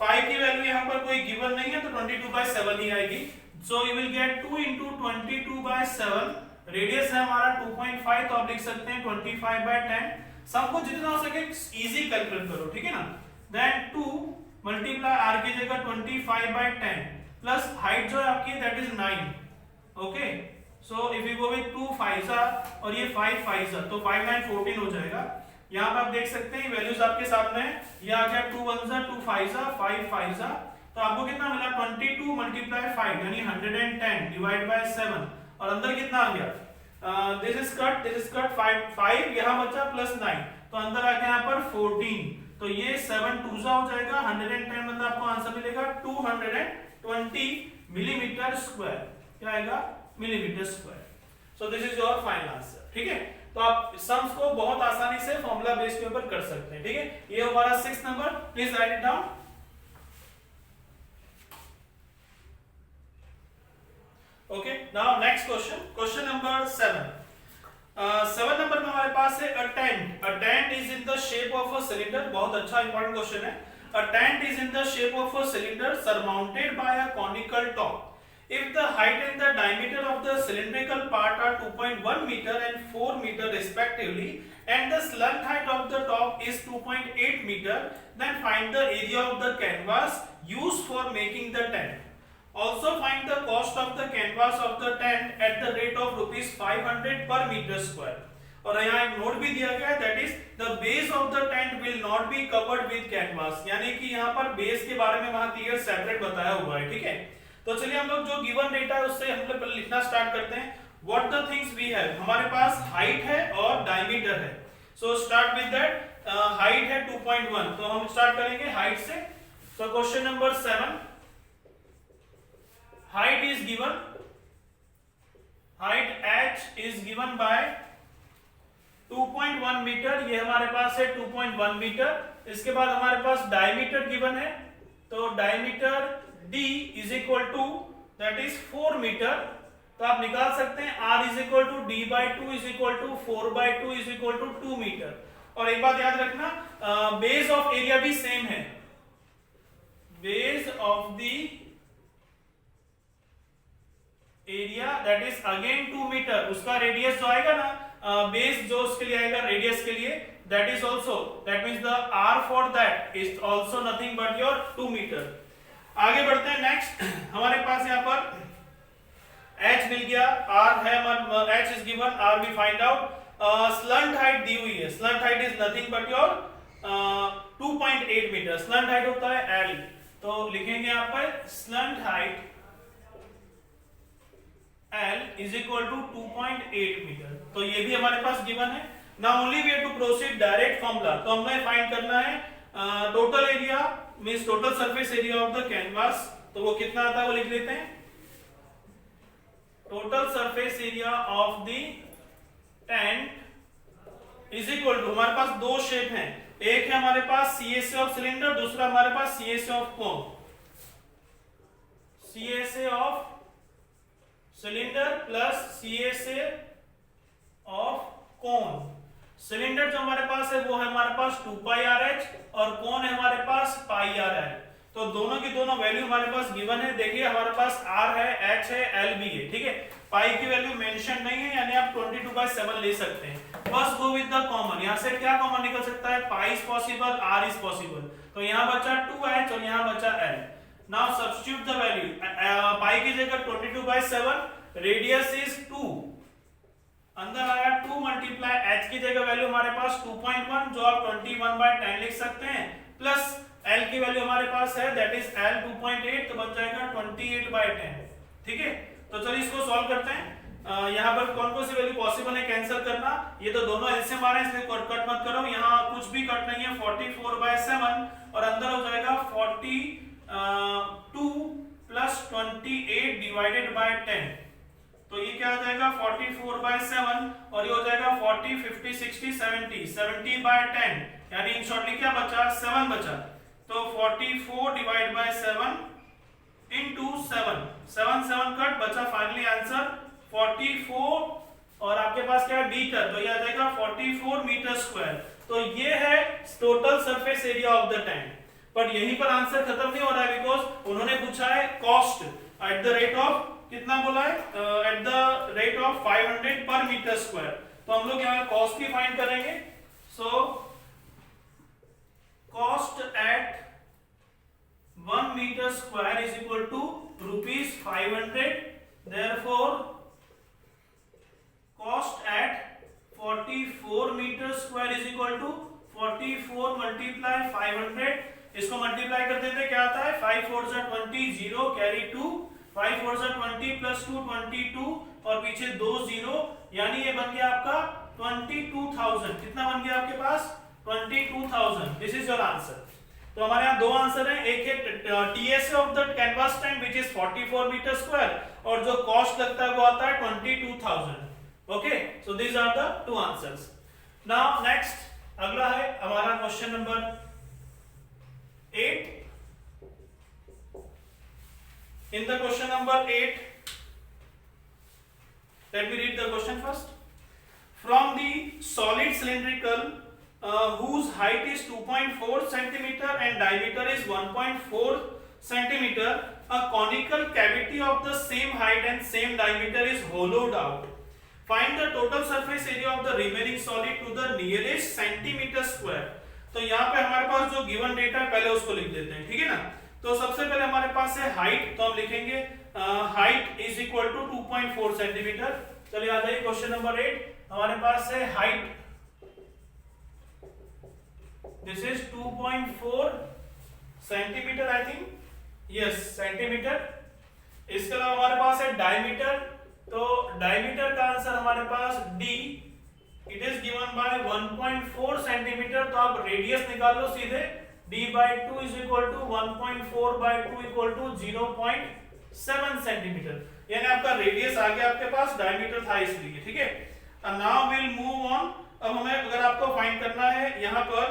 A: Pi की वैल्यू यहाँ पर कोई गिवन नहीं है, तो 22/7 ही आएगी। So you will gate 2 × 22/7, radius है हमारा 2.5, तो आप लिख सकते हैं 25/10। सबको जितना हो सके इजी कैलकुलेट करो, ठीक है ना। देन 2 मल्टीप्लाई r की जगह 25/10 प्लस हाइट जो है आपकी that is 9। Okay, so if you go with 2 5 और ये 5 5 तो 5 9 14 हो जाएगा। यहाँ पे आप देख सकते हैं वैल्यूज आपके सामने है, ये आ गया 2 1 2 5 5 5 तो आपको कितना मिला 22 मल्टीप्लाई 5 यानी 110 डिवाइड बाय 7 और अंदर कितना आ गया, दिस इज कट 5 यहाँ बचा प्लस 9 तो अंदर आ गया यहाँ पर 14 तो ये 7 2 हो जाएगा 110 मतलब आपको आंसर मिलेगा 220 मिलीमीटर स्क्वायर, क्या आएगा millimetre square. So this is your final answer. ठीक है, तो आप सम्स को बहुत आसानी से फॉर्मूला बेस के ऊपर कर सकते हैं। ठीक है, ये हमारा 6 number, please write it down. Okay, now next question number 7। 7 number में हमारे पास है a tent is in the shape of a cylinder. बहुत अच्छा इंपॉर्टेंट क्वेश्चन है। A tent is in the shape of a cylinder surmounted by a conical top. If the height and the diameter of the cylindrical part are 2.1 meter and 4 meter respectively, and the slant height of the top is 2.8 meter, then find the area of the canvas used for making the tent. Also find the cost of the canvas of the tent at the rate of rupees 500 per meter square. और यहाँ एक नोट भी दिया गया है, that is the base of the tent will not be covered with canvas। यानी कि यहाँ पर बेस के बारे में वहाँ क्लियर सेपरेट बताया हुआ है। ठीक है, तो चलिए हम लोग जो गिवन डेटा है उससे हम लोग लिखना स्टार्ट करते हैं। What the things we have, हमारे पास हाइट है और डायमीटर है। So start with that. Height है 2.1 तो हम स्टार्ट करेंगे हाइट से। So question number 7, height is given, height h is given by 2.1 metre, ये हमारे पास है 2.1 मीटर। इसके बाद हमारे पास डायमीटर गिवन है, तो diameter d is equal to that is 4 metre. तो आप निकाल सकते हैं r is equal to d by 2 is equal to 4 by 2 is equal to 2 metre. और एक बात याद रखना, बेस ऑफ एरिया भी सेम है, base of the area that is again 2 metre. उसका रेडियस जो आएगा ना, बेस जो उसके लिए आएगा रेडियस के लिए, that is also, that means the r for that is also nothing but your 2 metre. आगे बढ़ते हैं नेक्स्ट। हमारे पास यहाँ पर h मिल गया, r है, h is given, r we find out. Slant height दी हुई है, slant height is nothing but your 2.8 metre. Slant height होता है l, तो लिखेंगे यहाँ पर slant height l is equal to 2.8 metre. तो ये भी हमारे पास गिवन है। Now only we have to proceed direct formula. तो हमें फाइंड करना है total area means total surface area of the canvas. तो वो कितना आता है वो लिख लेते हैं। Total surface area of the tent is equal to, हमारे पास दो शेप हैं, एक है हमारे पास CSA ऑफ सिलेंडर, दूसरा हमारे पास CSA of cone. CSA of cylinder plus CSA of cone. Cylinder जो हमारे पास है वो है हमारे पास 2 पाई RH और कोन है हमारे पास पाई RL। तो दोनों की दोनों वैल्यू हमारे पास गिवन है। देखिए हमारे पास R है, H है, L भी है। ठीक है, पाई की वैल्यू मेंशन नहीं है, यानी आप 22/7 ले सकते हैं। बस गो विद द कॉमन। यहाँ से क्या कॉमन निकल सकता है, pi is possible, R is possible. तो यहाँ बचा 2H और यहाँ बचा L। Now substitute the value. Pi की जगह 22/7, रेडियस इज 2, अंदर आया 2 मल्टीप्लाई h की जगह वैल्यू हमारे पास 2.1 जो आप 21/10 लिख सकते हैं, प्लस l की वैल्यू हमारे पास है दैट इज l 2.8 तो बन जाएगा 28/10। ठीक है, तो चलिए इसको सॉल्व करते हैं। यहाँ पर कौन कौन सी वैल्यू पॉसिबल है कैंसिल करना, ये तो दोनों एलसीएम आ रहे हैं इसलिए कट मत करो, यहाँ कुछ भी कट नहीं है। 44/7 और अंदर हो जाएगा 42 प्लस 28 डिवाइडेड बाय 10। तो ये क्या हो जाएगा 44/7 और ये हो जाएगा 40 50 60 70 70/10, यानी इन शॉर्टली क्या बचा 7 बचा। तो 44 डिवाइड बाय 7 इनटू 7, 7 कट बचा फाइनली आंसर 44 और आपके पास क्या है मीटर, तो ये आ जाएगा 44 मीटर स्क्वायर। तो ये है total surface area of the tank. पर यहीं पर आंसर खत्म नहीं हो रहा है, बिकॉज उन्होंने पूछा है cost at the rate of, कितना बोला है, एट द रेट ऑफ 500 पर मीटर स्क्वायर। तो हम लोग यहाँ कॉस्ट भी फाइंड करेंगे। सो cost at 1 meter square is equal to rupees 500. Therefore cost at 44 meter square is equal to 44 multiply 500. इसको मल्टीप्लाई कर देते क्या आता है 5 4 जा 20 0 कैरी 2 5 4 जा 20 प्लस 2 22 और पीछे 2 0 यानी ये बन गया आपका 22,000. कितना बन गया आपके पास 22,000. This is your answer. तो हमारे यहाँ दो आंसर हैं. एक है TSA of the canvas stand which is 44 metre square और जो कॉस्ट लगता है वो आता है 22,000. Okay, so these are the two answers. Now next अगला है हमारा question number 8. In the question number 8, let me read the question first. From the solid cylindrical whose height is 2.4 centimeter and diameter is 1.4 centimeter, a conical cavity of the same height and same diameter is hollowed out. Find the total surface area of the remaining solid to the nearest centimeter square. तो यहाँ पे हमारे पास जो गिवन डेटा है पहले उसको लिख देते हैं. ठीक है ना. तो सबसे पहले हमारे पास है हाइट. तो हम लिखेंगे height is equal to 2.4 centimetre. चलिए आ जाइए क्वेश्चन नंबर 8. हमारे पास है height this is 2.4 centimetre. I think yes centimetre. इसके अलावा हमारे पास है डायमीटर. तो डायमीटर का आंसर हमारे पास D. It is given by 1.4 centimetre. तो आप रेडियस निकाल लो सीधे. d by 2 is equal to 1.4 by 2 equal to 0.7 centimetre. यानी आपका रेडियस आ गया आपके पास, डायमीटर था इसलिए. ठीक है. Now will move on. अब हमें अगर आपको फाइंड करना है यहाँ पर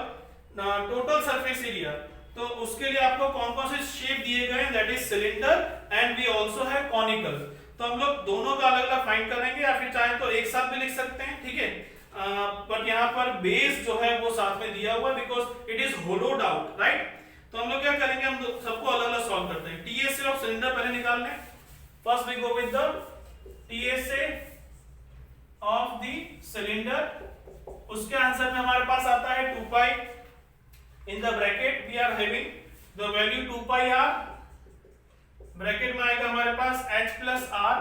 A: टोटल सरफेस एरिया, तो उसके लिए आपको कौन कौन से शेप दिए गए हैं. That is cylinder and we also है कॉनिकल. तो हम लोग दोनों का अलग अलग फाइंड करेंगे या फिर चाहे तो एक साथ भी लिख सकते हैं. ठीक है. बट यहाँ पर बेस जो है वो साथ में दिया हुआ है because it is होलोड out. Right. तो हम लोग क्या करेंगे, हम सबको अलग अलग सॉल्व करते हैं. टीएसए ऑफ सिलेंडर पहले निकाल लें. First we go with the TSA of the cylinder. उसके आंसर में हमारे पास आता है 2 pi. In the bracket we are having the value 2 pi R. Bracket में आएगा हमारे पास h plus r.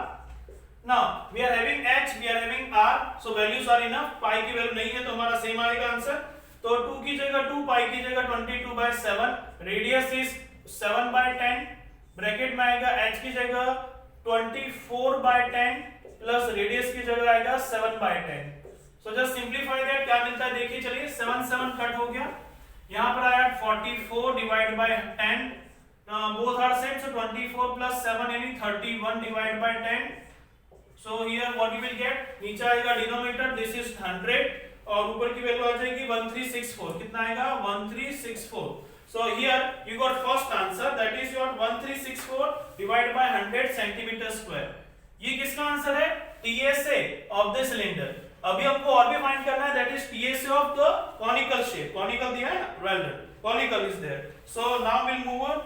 A: Now we are having h, we are having r, so values are enough. पाई की वैल्यू नहीं है तो हमारा सेम आएगा आंसर. तो 2 की जगह 2, पाई की जगह 22/7. Radius is 7/10. ब्रैकेट में आएगा h की जगह 24/10 प्लस रेडियस की जगह आएगा 7/10. So just simplify that. क्या मिलता है देखिए. चलिए 7 कट हो गया. यहाँ पर आया 44 divide by 10. Both are same, so 24 plus 7 यानी 31 divide by 10. So here what you will get, नीचे आएगा डिनोमिनेटर दिस इज 100 और ऊपर की वैल्यू आ जाएगी 1364. कितना आएगा 1364. So here you got first answer, that is your 1364 divided by 100 centimetre square. ये किसका आंसर है TSA of the cylinder. अभी हमको और भी फाइंड करना है, that is TSA of the conical shape. conical दिया है ना, well done. conical is there. So now we'll move on.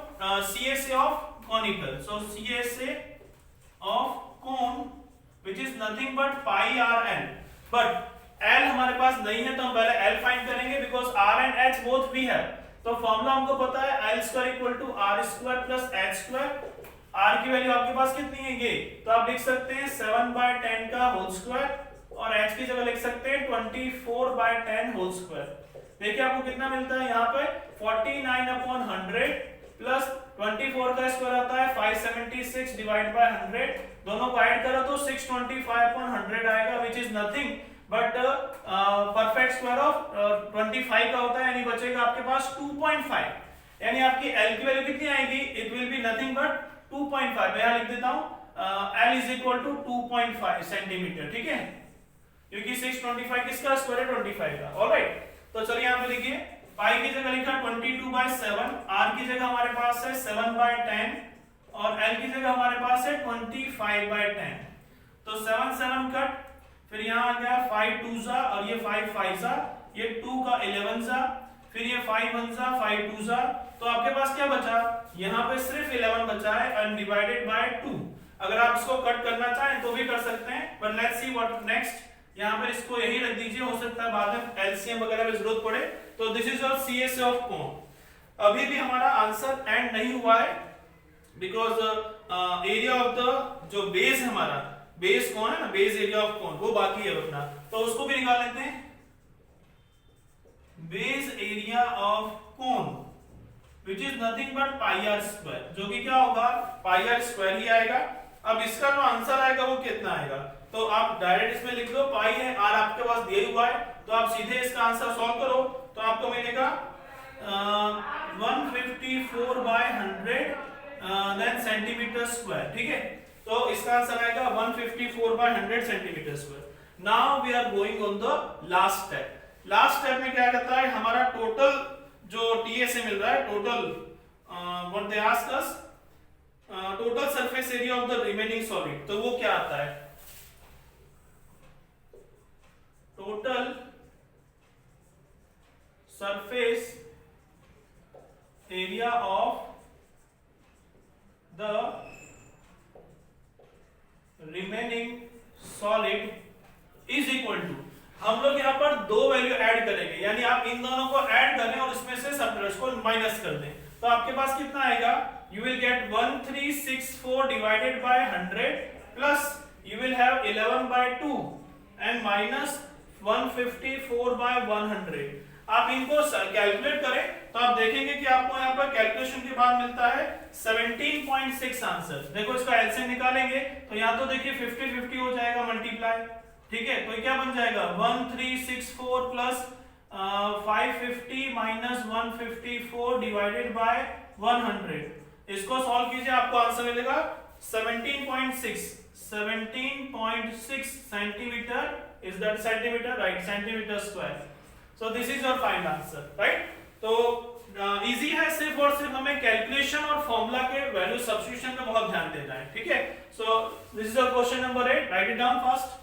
A: CSA of conical. So CSA of cone which is nothing but pi r n. but l हमारे पास नहीं है तो हम पहले l फाइंड करेंगे because r and h both we have. तो फॉर्मूला हमको पता है l square equal to r square plus h square. r की वैल्यू आपके पास कितनी है ये, तो आप लिख सकते हैं 7/10 का होल स्क्वायर और h की जगह लिख सकते हैं 24/10 होल स्क्वायर. देखिए आपको कितना मिलता है यहाँ पे 49/100 प्लस 24 का स्क्वायर आता है 576 डिवाइड बाय 100. दोनों को ऐड करो तो 625/100 आएगा which is nothing but perfect square of 25 का होता है. यानी बचेगा आपके पास 2.5. यानी आपकी L की वैल्यू कितनी आएगी, it will be nothing but 2.5. मैं यहाँ लिख देता हूँ L is equal to 2.5 centimetre. ठीक है, क्योंकि 625 किसका स्क्वायर है 25 का. ऑलराइट. तो चलिए यहाँ पे लिखिए. पाई की जगह लिखा 22/7. r की जगह हमारे पास है 7/10 और l की जगह हमारे पास है 25/10. तो 7 कट, फिर यहाँ आ गया 5 2 जा और ये 5 5 जा, ये 2 का 11 जा, फिर ये 5 1 जा 5 2 जा. तो आपके पास क्या बचा, यहाँ पे सिर्फ 11 बचा है and divided by 2. अगर आप इसको कट करना चाहें तो भी कर सकते हैं, but let's see what next. यहाँ पर इसको यही रख दीजिए, हो सकता है बाद में एलसीएम वगैरह में जरूरत पड़े। तो this is your CSA of cone. अभी भी हमारा आंसर एंड नहीं हुआ है, बिकॉज एरिया ऑफ द जो बेस है हमारा, बेस कौन है ना, बेस एरिया ऑफ कोन वो बाकी है अपना, तो उसको भी निकाल लेते हैं। Base area of cone which is nothing but pi r square, जो कि क्या होगा, पाई आर स्क्वायर ही आएगा। अब इसका जो आंसर आएगा वो कितना आएगा, तो आप डायरेक्ट इसमें लिख दो, पाई है, आर आपके पास दिया हुआ है, तो आप सीधे इसका आंसर सॉल्व करो तो आपको मिलेगा 154 बाय 100 देन सेंटीमीटर स्क्वायर। ठीक है, तो इसका आंसर आएगा 154 by 100 centimetre square. Now we are going on the last step. Last step में क्या करता है, हमारा टोटल जो टीएसए मिल रहा है, total what they ask us, total surface area of the remaining solid, तो वो क्या आता है, total surface area of the remaining solid is equal to, हम लोग यहां पर दो वैल्यू ऐड करेंगे, यानी आप इन दोनों को ऐड करें और इसमें से सबट्रैक्ट को माइनस कर दें, तो आपके पास कितना आएगा, you will get 1364 divided by 100 plus you will have 11 by 2 and minus 154 by 100। आप इनको कैलकुलेट करें तो आप देखेंगे कि आपको यहाँ पर कैलकुलेशन के बाद मिलता है 17.6 आंसर। देखो इसका एलसीएम निकालेंगे तो यहाँ तो देखिए 50-50 हो जाएगा मल्टीप्लाई, ठीक है, तो क्या बन जाएगा 1364 प्लस 550 माइनस 154 डिवाइडेड बाय 100। इसको सॉल्व कीजिए, आपको आंसर मिलेगा 17.6 centimetre, is that centimetre, right, centimetre square. So this is your final answer, right. तो इजी है, सिर्फ और सिर्फ हमें कैलकुलेशन और फॉर्मूला के वैल्यू सब्स्टिट्यूशन पे बहुत ध्यान देना है, ठीक है। सो this is your question number 8, right it down fast.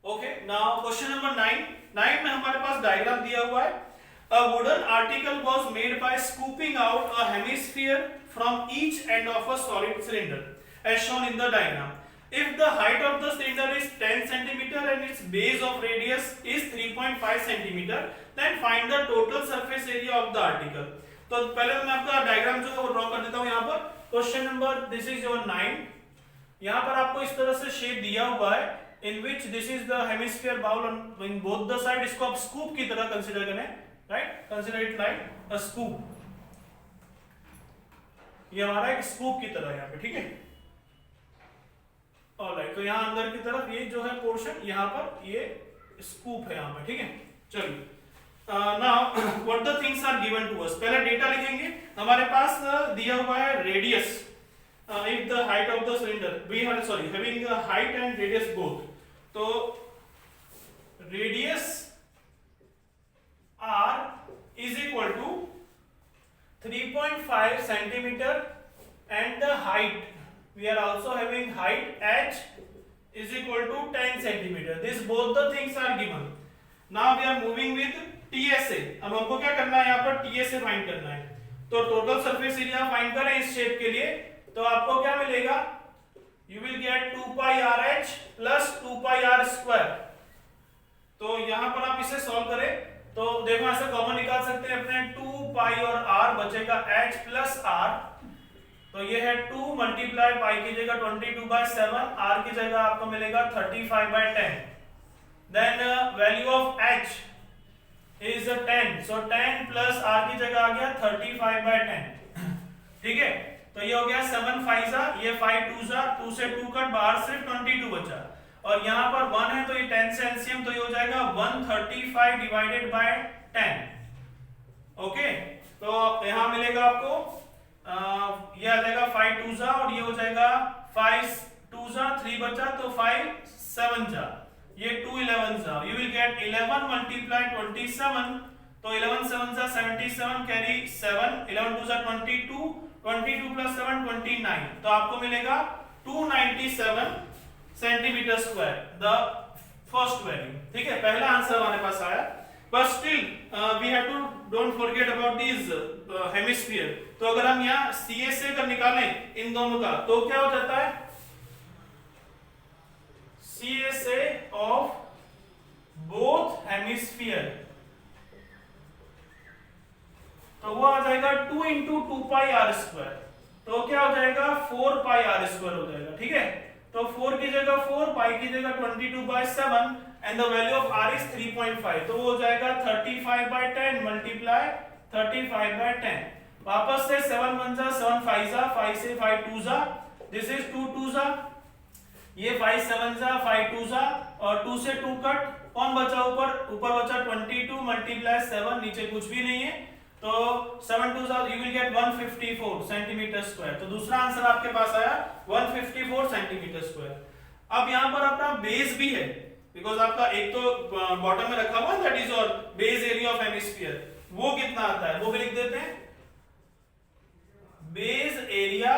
A: Okay, now question number 9 में हमारे पास डायग्राम दिया हुआ है। A wooden article was made by scooping out a hemisphere from each end of a solid cylinder, as shown in the diagram. If the height of the cylinder is 10 cm and its base of radius is 3.5 cm, then find the total surface area of the article. तो पहले मैं आपका डायग्राम जो ड्रॉ कर देता हूँ यहाँ पर। Question number this is your 9। यहाँ पर आपको इस तरह से शेप दिया हुआ है, in which this is the hemisphere bowl on both the side। इसको आप स्कूप की तरह कंसीडर करें, right, consider it like a scoop. ये हमारा एक स्कूप की तरह यहाँ पे, ठीक है, ऑलराइट। तो यहाँ अंदर की तरफ ये जो है पोर्शन, यहाँ पर ये स्कूप है यहाँ पे, ठीक है। चलिए, now what the things are given to us. पहले डेटा लिखेंगे, हमारे पास दिया हुआ है radius, if the height of the cylinder we have having the height and radius both, तो radius r is equal to 3.5 centimeter and the height we are also having height h is equal to 10 centimeter। this both the things are given। now we are moving with TSA। अब हमको क्या करना है, यहाँ पर TSA फाइंड करना है। तो टोटल सरफेस एरिया फाइंड करें इस शेप के लिए, तो आपको क्या मिलेगा, you will get 2 pi r h plus 2 pi r square। तो यहां पर आप इसे सॉल्व करें तो देखो ऐसे कॉमन निकाल सकते हैं अपने, 2 pi और r बचेगा h plus r, तो ये है 2 मल्टीप्लाई पाई कीजिएगा 22/7, r की जगह आपको मिलेगा 35/10। Then value of h is 10, so 10 plus r की जगह आ गया 35/10, ठीक है। तो ये हो गया 7 5 जा, ये 5 2 जा, 2 से 2 कट, बाहर सिर्फ 22 बचा, और यहाँ पर 1 है तो ये 10 से एलसीएम, तो ये हो जाएगा 135 डिवाइडेड बाय 10। ओके, तो यहाँ मिलेगा आपको ये आ जाएगा 5 2 जा, और ये हो जाएगा 5 2 जा, 3 बचा, तो 5 7 जा, ये 2 11 जा, यू विल गेट 11 मल्टीप्लाई 27, तो 11 7 जा 77, कैरी 7, 11 2 जा 22, 22 प्लस 7 29, तो आपको मिलेगा 297 centimetre square, the first value, ठीक है, पहला आंसर हमारे पास आया। But still we have to don't forget about this hemisphere. तो अगर हम यहाँ CSA कर निकालें इन दोनों का, तो क्या हो जाता है, CSA of both हेमिस्फीयर, तो वो आ जाएगा 2 इंटू 2 पाई आर स्क्वायर, तो क्या हो जाएगा 4 पाई आर स्क्वायर हो जाएगा, ठीक है। तो 4 की जगह 4, पाई की जगह 22/7 and the value of r is 3.5, तो वो हो जाएगा 35/10 मल्टीप्लाई 35/10। वापस से 7 1 जा 7 5 जा 5 से 5 2 जा, दिस इज 2 2 जा, ये 5 7 जा 5 2 जा और 2 से 2 कट, कौन बचा ऊपर, ऊपर बचा 22 मल्टीप्लाई 7, नीचे कुछ भी नहीं है, तो 7 2 जा, you will gate 154 centimetre square. तो दूसरा आंसर आपके पास आया 154 सेंटीमीटर स्क्वायर। अब यहां पर अपना बेस भी है, बिकॉज आपका एक तो बॉटम में रखा हुआ है, that is your base area of hemisphere, वो कितना आता है वो भी लिख देते हैं, बेस एरिया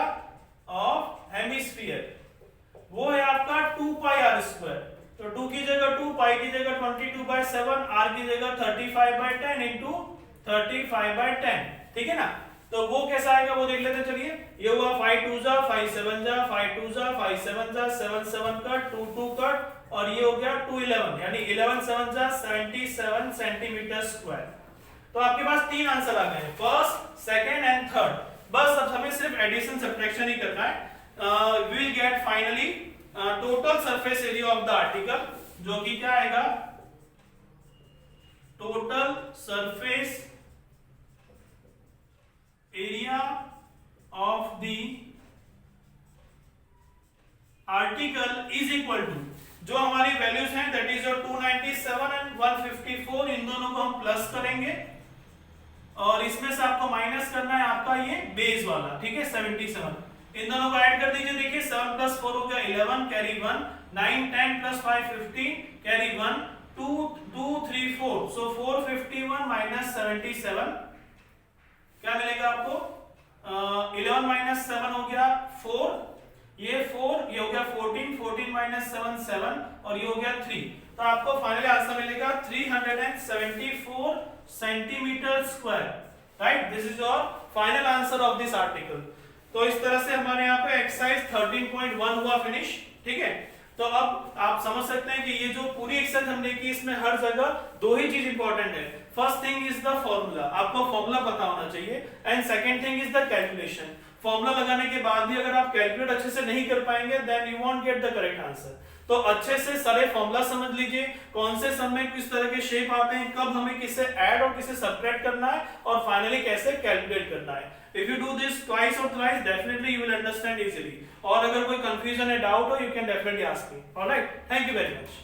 A: ऑफ हेमिस्फीयर वो है आपका 2 पाई आर स्क्वायर, तो 2 की जगह 2, पाई की जगह 22/7, आर की जगह 35/10 इंटू 35/10, ठीक है ना। तो वो कैसा आएगा वो देख लेते, चलिए। ये हुआ 5 2 जा 5 7 जा 5 2 जा 5 7 जा 7 7 कट 2 2 कट, और ये हो गया 2 11, यानी 11 7 जा 77 सेंटीमीटर स्क्वायर। तो आपके पास तीन आंसर आ गए, फर्स्ट, सेकंड एंड थर्ड। बस अब हमें सिर्फ एडिशन सब्ट्रैक्शन ही करना है। We will get finally total surface area of the article, जो कि क्या आएगा, total surface area of the article is equal to, जो हमारी वैल्यूज हैं दैट इज योर 297 एंड 154, इन दोनों को हम प्लस करेंगे और इसमें से आपको माइनस करना है आपका ये बेस वाला, ठीक है 77, इन दोनों को ऐड कर दीजिए, देखिए 7 + 4 हो गया 11, कैरी 1, 9 10 + 5 15, कैरी 1, 2 2 3 4, सो 451 - 77 क्या मिलेगा आपको, 11 - 7 हो गया 4, ये 4, ये हो गया 14, 14 - 7 7, और ये हो गया 3, तो आपको फाइनली आंसर मिलेगा 374 centimetre square, right. This is your final answer of this article. तो इस तरह से हमारे यहाँ पे एक्सरसाइज 13.1 हुआ फिनिश, ठीक है। तो अब आप समझ सकते हैं कि ये जो पूरी एक्सरसाइज हमने की, इसमें हर जगह दो ही चीज इंपॉर्टेंट है, first thing is the formula, आपको फॉर्मूला पता होना चाहिए, and second thing is the calculation. Formula लगाने के बाद भी अगर आप कैलकुलेट अच्छे से नहीं कर पाएंगे then you won't get the correct answer. तो अच्छे से सारे फॉर्मूला समझ लीजिए, कौन से सम में किस तरह के शेप आते हैं, कब हमें किससे ऐड और किससे सब्ट्रैक्ट करना है, और फाइनली कैसे कैलकुलेट करना है। If you do this twice or thrice, definitely you will understand easily. और अगर कोई confusion है, doubt हो, you can definitely ask me. All right? Thank you very much.